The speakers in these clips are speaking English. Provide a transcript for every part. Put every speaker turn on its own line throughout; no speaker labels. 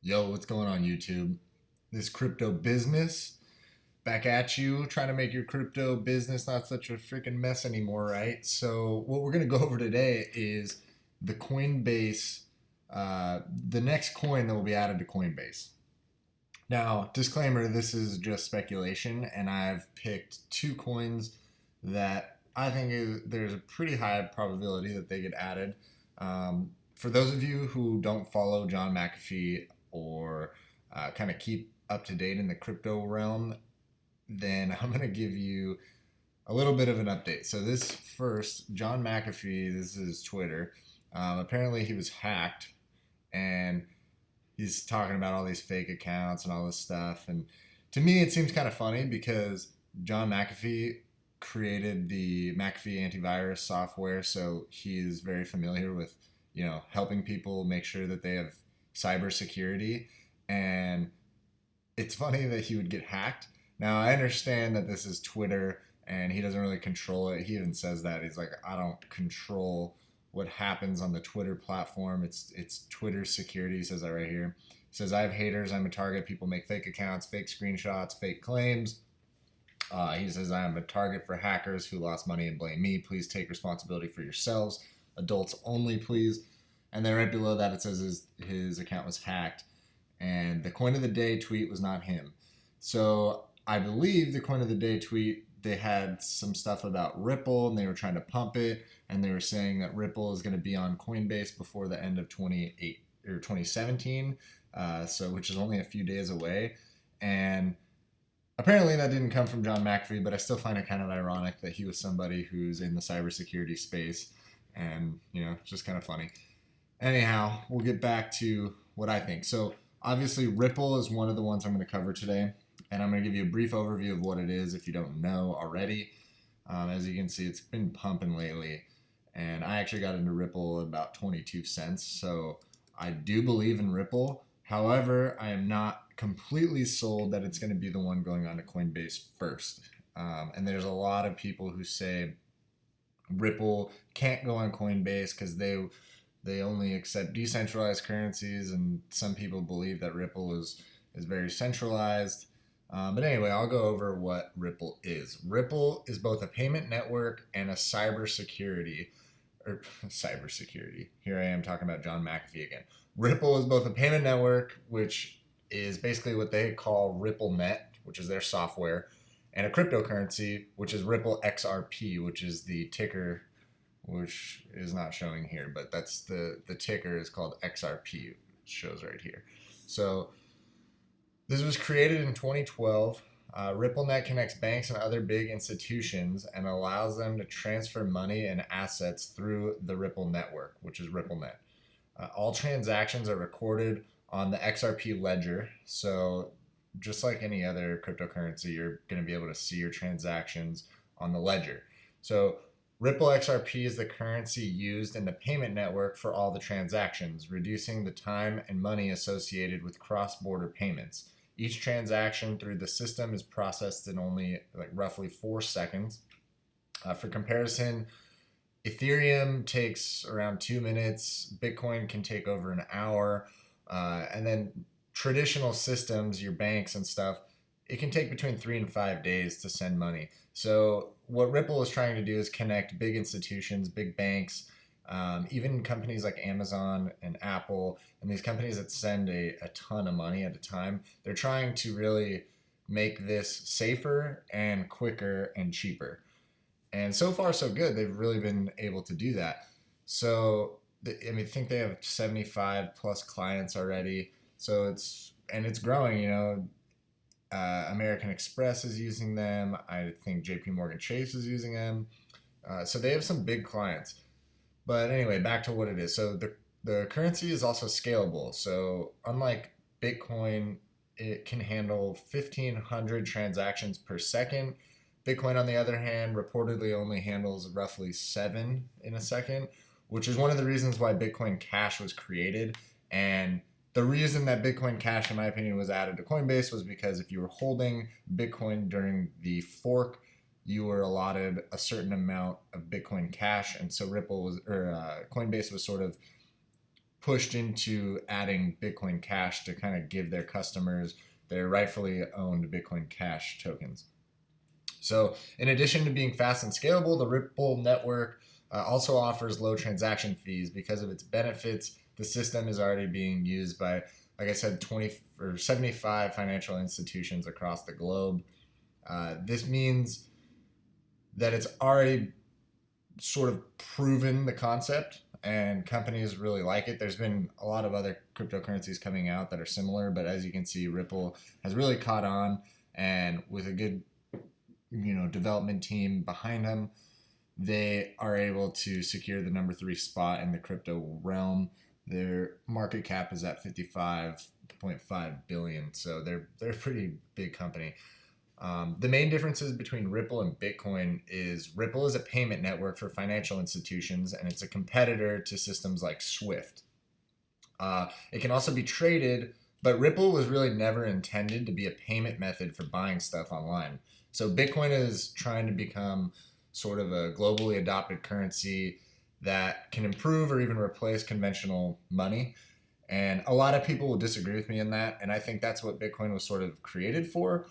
Yo, what's going on YouTube? This crypto business back at you, trying to make your crypto business not such a freaking mess anymore, right? So, what we're going to go over today is the Coinbase, the next coin that will be added to Coinbase. Now, disclaimer, this is just speculation, and I've picked two coins that I think there's a pretty high probability that they get added. For those of you who don't follow John McAfee or kind of keep up to date in the crypto realm, then I'm going to give you a little bit of an update. So, this first, John McAfee, this is Twitter. Apparently, he was hacked and he's talking about all these fake accounts and all this stuff. And to me, it seems kind of funny because John McAfee created the McAfee antivirus software, so he is very familiar with helping people make sure that they have cybersecurity. And it's funny that he would get hacked. Now I understand that this is Twitter and he doesn't really control it. He even says that he's like, I don't control what happens on the Twitter platform. It's Twitter security. He says that right here. He says, I have haters. I'm a target. People make fake accounts, fake screenshots, fake claims. He says, I am a target for hackers who lost money and blame me. Please take responsibility for yourselves. Adults only, please. And then right below that, it says his account was hacked. And the coin of the day tweet was not him. So I believe the coin of the day tweet, they had some stuff about Ripple and they were trying to pump it. And they were saying that Ripple is going to be on Coinbase before the end of 2017, so which is only a few days away. And apparently that didn't come from John McAfee, but I still find it kind of ironic that he was somebody who's in the cybersecurity space, and it's just kind of funny. Anyhow, we'll get back to what I think. So obviously Ripple is one of the ones I'm going to cover today, and I'm going to give you a brief overview of what it is if you don't know already. As you can see, it's been pumping lately, and I actually got into Ripple at about 22 cents. So I do believe in Ripple. However, I am not completely sold that it's going to be the one going on to Coinbase first. And there's a lot of people who say Ripple can't go on Coinbase because they only accept decentralized currencies, and some people believe that Ripple is very centralized. But anyway, I'll go over what Ripple is. Ripple is both a payment network and a cybersecurity, or cybersecurity. Here I am talking about John McAfee again. Ripple is both a payment network, which is basically what they call RippleNet, which is their software, and a cryptocurrency, which is Ripple XRP, which is the ticker, which is not showing here, but that's the ticker is called XRP. It shows right here. So this was created in 2012. RippleNet connects banks and other big institutions and allows them to transfer money and assets through the Ripple network, which is RippleNet. All transactions are recorded on the XRP ledger. So just like any other cryptocurrency, you're going to be able to see your transactions on the ledger. So Ripple XRP is the currency used in the payment network for all the transactions, reducing the time and money associated with cross-border payments. Each transaction through the system is processed in only roughly 4 seconds. For comparison, Ethereum takes around 2 minutes. Bitcoin can take over an hour. And then traditional systems, your banks and stuff, it can take between 3 and 5 days to send money. So what Ripple is trying to do is connect big institutions, big banks, even companies like Amazon and Apple, and these companies that send a ton of money at a time. They're trying to really make this safer and quicker and cheaper. And so far, so good. They've really been able to do that. So, I think they have 75 plus clients already. So it's growing. American Express is using them. I think JP Morgan Chase is using them. So they have some big clients. But anyway, back to what it is. So the currency is also scalable. So unlike Bitcoin, it can handle 1,500 transactions per second. Bitcoin, on the other hand, reportedly only handles roughly 7 in a second, which is one of the reasons why Bitcoin Cash was created. And the reason that Bitcoin Cash, in my opinion, was added to Coinbase was because if you were holding Bitcoin during the fork, you were allotted a certain amount of Bitcoin Cash, and so Coinbase was sort of pushed into adding Bitcoin Cash to kind of give their customers their rightfully owned Bitcoin Cash tokens. So, in addition to being fast and scalable, the Ripple network also offers low transaction fees. Because of its benefits, the system is already being used by, like I said, 20 or 75 financial institutions across the globe. This means that it's already sort of proven the concept and companies really like it. There's been a lot of other cryptocurrencies coming out that are similar, but as you can see, Ripple has really caught on, and with a good development team behind them, they are able to secure the number 3 spot in the crypto realm. Their market cap is at 55.5 billion, so they're a pretty big company. The main differences between Ripple and Bitcoin is Ripple is a payment network for financial institutions, and it's a competitor to systems like Swift. It can also be traded, but Ripple was really never intended to be a payment method for buying stuff online. So Bitcoin is trying to become sort of a globally adopted currency that can improve or even replace conventional money. And a lot of people will disagree with me in that, and I think that's what Bitcoin was sort of created for.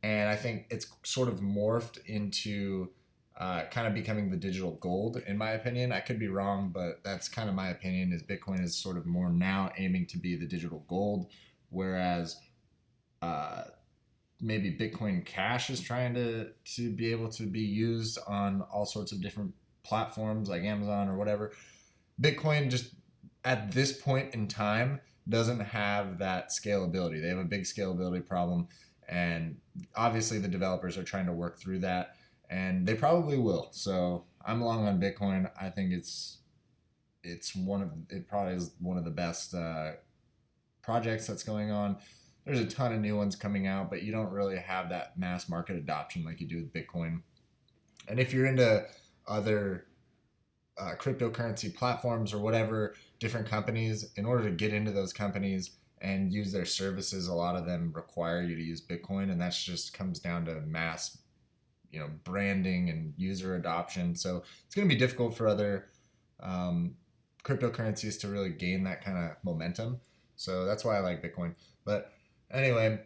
And I think it's sort of morphed into kind of becoming the digital gold, in my opinion. I could be wrong, but that's kind of my opinion, is Bitcoin is sort of more now aiming to be the digital gold, whereas maybe Bitcoin Cash is trying to be able to be used on all sorts of different platforms like Amazon or whatever. Bitcoin just at this point in time doesn't have that scalability. They have a big scalability problem, and obviously the developers are trying to work through that, and they probably will. So I'm long on Bitcoin. I think it probably is one of the best projects that's going on. There's a ton of new ones coming out, but you don't really have that mass market adoption like you do with Bitcoin. And if you're into other cryptocurrency platforms or whatever, different companies, in order to get into those companies and use their services, a lot of them require you to use Bitcoin, and that's just comes down to mass, branding and user adoption. So it's going to be difficult for other cryptocurrencies to really gain that kind of momentum. So that's why I like Bitcoin. But anyway,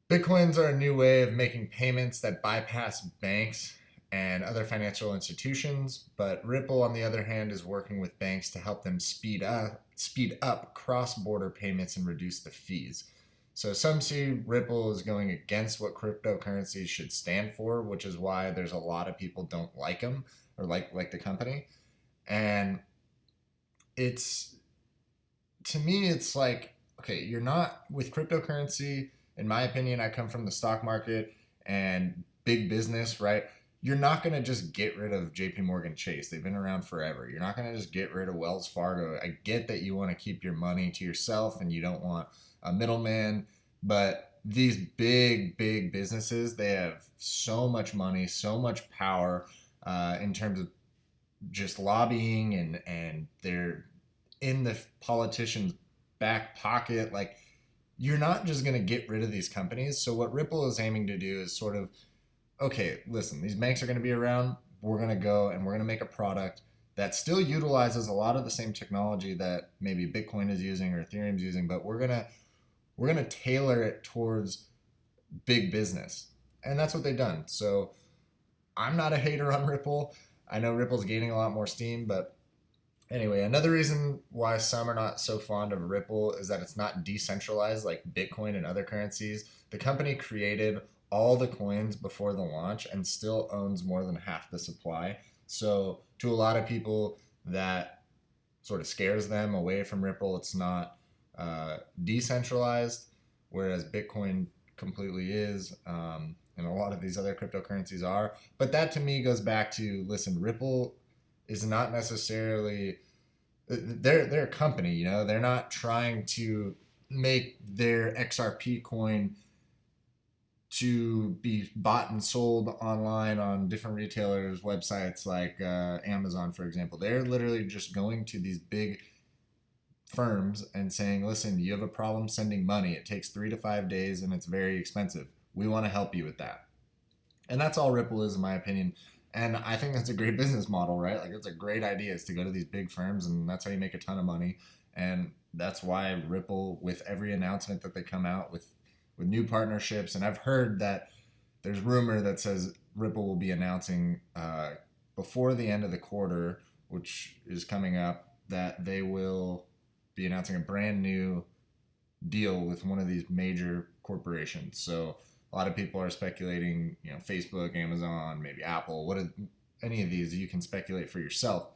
Bitcoins are a new way of making payments that bypass banks and other financial institutions, but Ripple, on the other hand, is working with banks to help them speed up cross-border payments and reduce the fees. So some see Ripple is going against what cryptocurrencies should stand for, which is why there's a lot of people don't like them or like the company. And it's, to me, it's like, okay, you're not with cryptocurrency. In my opinion, I come from the stock market and big business, right? You're not going to just get rid of JP Morgan Chase. They've been around forever. You're not going to just get rid of Wells Fargo. I get that you want to keep your money to yourself and you don't want a middleman, but these big businesses, they have so much money, so much power in terms of just lobbying, and they're in the politicians' back pocket. Like, you're not just going to get rid of these companies. So what Ripple is aiming to do is sort of, okay, listen, these banks are going to be around. We're going to go and we're going to make a product that still utilizes a lot of the same technology that maybe Bitcoin is using or Ethereum is using, but we're going to tailor it towards big business. And that's what they've done. So I'm not a hater on Ripple. I know Ripple's gaining a lot more steam, but anyway, another reason why some are not so fond of Ripple is that it's not decentralized like Bitcoin and other currencies. The company created all the coins before the launch and still owns more than half the supply. So to a lot of people, that sort of scares them away from Ripple. It's not decentralized, whereas Bitcoin completely is, and a lot of these other cryptocurrencies are. But that to me goes back to, listen, Ripple is not necessarily, they're a company, they're not trying to make their XRP coin to be bought and sold online on different retailers' websites like Amazon, for example. They're literally just going to these big firms and saying, listen, you have a problem sending money. It takes 3 to 5 days and it's very expensive. We want to help you with that. And that's all Ripple is, in my opinion. And I think that's a great business model, right? Like, it's a great idea, is to go to these big firms, and that's how you make a ton of money. And that's why Ripple, with every announcement that they come out with new partnerships, and I've heard that there's rumor that says Ripple will be announcing before the end of the quarter, which is coming up, that they will be announcing a brand new deal with one of these major corporations. So a lot of people are speculating, Facebook, Amazon, maybe Apple. Any of these you can speculate for yourself.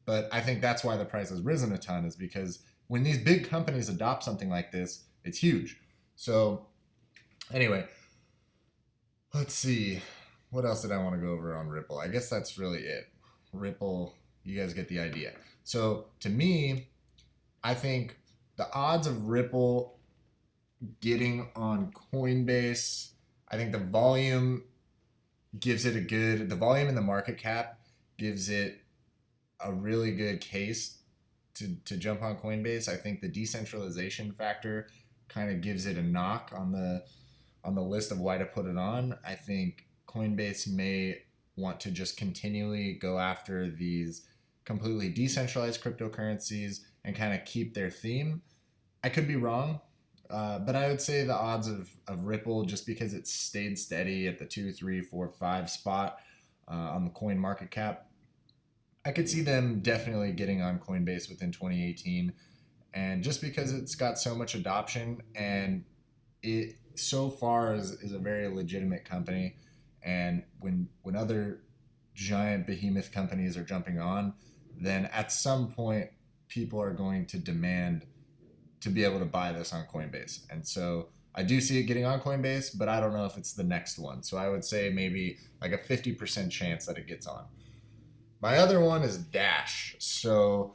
But I think that's why the price has risen a ton, is because when these big companies adopt something like this, it's huge. So anyway, let's see. What else did I want to go over on Ripple? I guess that's really it. Ripple, you guys get the idea. So to me, I think the odds of Ripple getting on Coinbase, I think the volume the volume in the market cap gives it a really good case to jump on Coinbase. I think the decentralization factor kind of gives it a knock on the list of why to put it on. I think Coinbase may want to just continually go after these completely decentralized cryptocurrencies and kind of keep their theme. I could be wrong, but I would say the odds of Ripple, just because it's stayed steady at the 2, 3, 4, 5 spot on the coin market cap, I could see them definitely getting on Coinbase within 2018. And just because it's got so much adoption, and it so far is a very legitimate company, and when other giant behemoth companies are jumping on, then at some point people are going to demand to be able to buy this on Coinbase. And so I do see it getting on Coinbase, but I don't know if it's the next one. So I would say maybe like a 50% chance that it gets on. My other one is Dash. So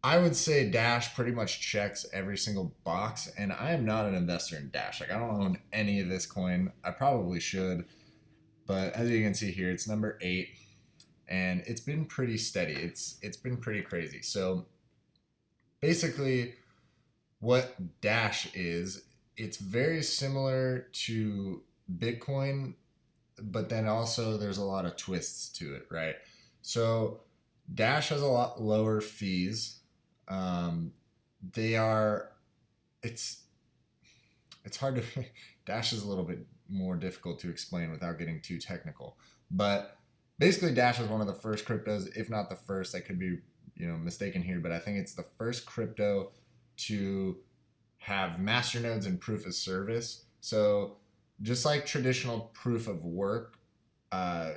I would say Dash pretty much checks every single box, and I am not an investor in Dash. Like, I don't own any of this coin. I probably should, but as you can see here, it's number 8, and it's been pretty steady. It's been pretty crazy. So basically, what Dash is, it's very similar to Bitcoin, but then also there's a lot of twists to it, right? So Dash has a lot lower fees. It's hard to Dash is a little bit more difficult to explain without getting too technical, but basically Dash is one of the first cryptos, if not the first. I could be mistaken here, but I think it's the first crypto to have masternodes and proof of service. So just like traditional proof of work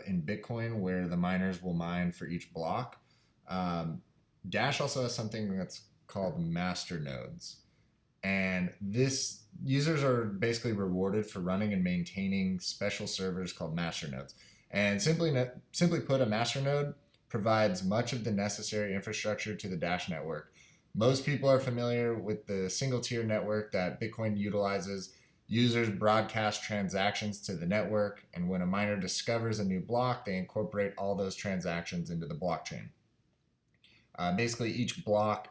in Bitcoin, where the miners will mine for each block, Dash also has something that's called masternodes. And this users are basically rewarded for running and maintaining special servers called masternodes. And simply put, a masternode provides much of the necessary infrastructure to the Dash network. Most people are familiar with the single tier network that Bitcoin utilizes. Users broadcast transactions to the network, and when a miner discovers a new block, they incorporate all those transactions into the blockchain. Basically, each block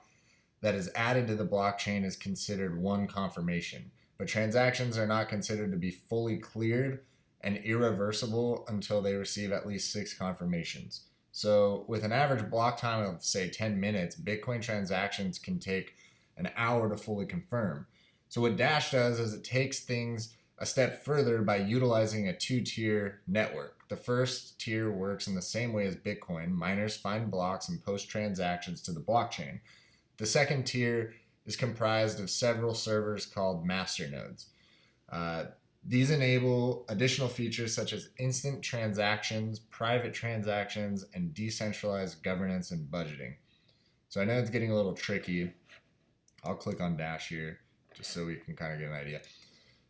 that is added to the blockchain is considered one confirmation, but transactions are not considered to be fully cleared and irreversible until they receive at least 6 confirmations. So with an average block time of, say, 10 minutes, Bitcoin transactions can take an hour to fully confirm. So what Dash does is it takes things a step further by utilizing a 2-tier network. The first tier works in the same way as Bitcoin. Miners find blocks and post transactions to the blockchain. The second tier is comprised of several servers called masternodes. These enable additional features such as instant transactions, private transactions, and decentralized governance and budgeting. So I know it's getting a little tricky. I'll click on Dash here just so we can kind of get an idea.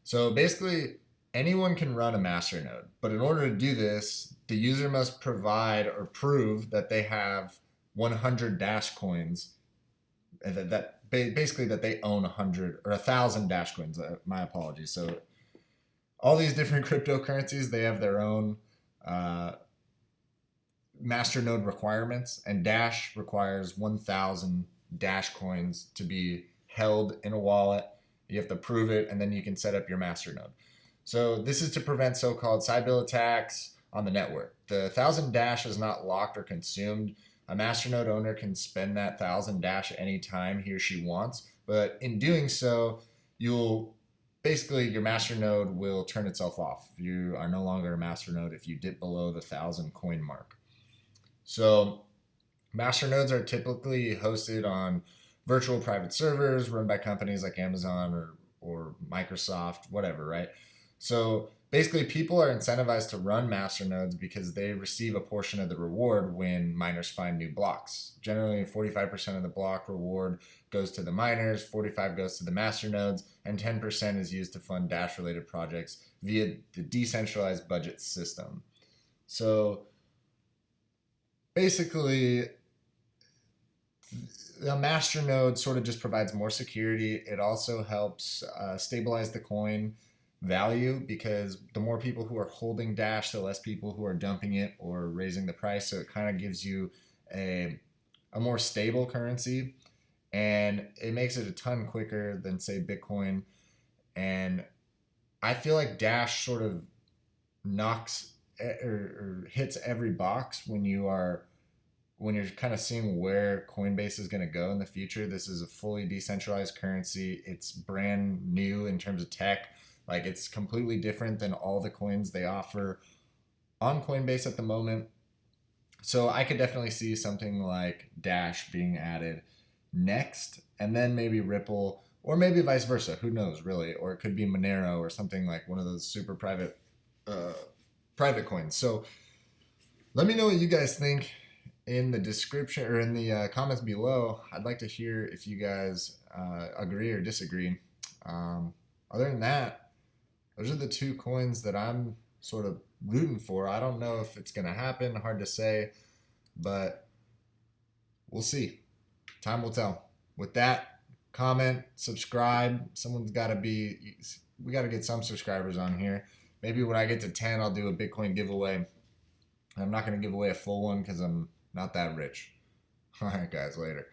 So basically, anyone can run a masternode, but in order to do this, the user must provide or prove that they have 100 Dash coins, basically that they own 100 or 1,000 Dash coins. My apologies. So all these different cryptocurrencies, they have their own masternode requirements, and Dash requires 1,000 Dash coins to be held in a wallet. You have to prove it, and then you can set up your masternode. So this is to prevent so-called side bill attacks on the network. The 1,000 Dash is not locked or consumed. A masternode owner can spend that 1,000 Dash anytime he or she wants, but in doing so, you'll basically your masternode will turn itself off. You are no longer a masternode if you dip below the 1,000 coin mark. So masternodes are typically hosted on virtual private servers run by companies like Amazon or Microsoft, whatever, right? So basically, people are incentivized to run masternodes because they receive a portion of the reward when miners find new blocks. Generally, 45% of the block reward goes to the miners, 45% goes to the masternodes, and 10% is used to fund Dash-related projects via the decentralized budget system. So basically, the masternode sort of just provides more security. It also helps stabilize the coin value because the more people who are holding Dash, the less people who are dumping it or raising the price. So it kind of gives you a more stable currency, and it makes it a ton quicker than, say, Bitcoin. And I feel like Dash sort of knocks or hits every box when you're kind of seeing where Coinbase is going to go in the future. This is a fully decentralized currency. It's brand new in terms of tech. Like, it's completely different than all the coins they offer on Coinbase at the moment. So I could definitely see something like Dash being added next, and then maybe Ripple, or maybe vice versa. Who knows, really? Or it could be Monero or something like one of those super private coins. So let me know what you guys think in the description or in the comments below. I'd like to hear if you guys agree or disagree. Other than that, those are the two coins that I'm sort of rooting for. I don't know if it's going to happen. Hard to say, but we'll see. Time will tell. With that, comment, subscribe. We got to get some subscribers on here. Maybe when I get to 10, I'll do a Bitcoin giveaway. I'm not going to give away a full one because I'm not that rich. All right, guys, later.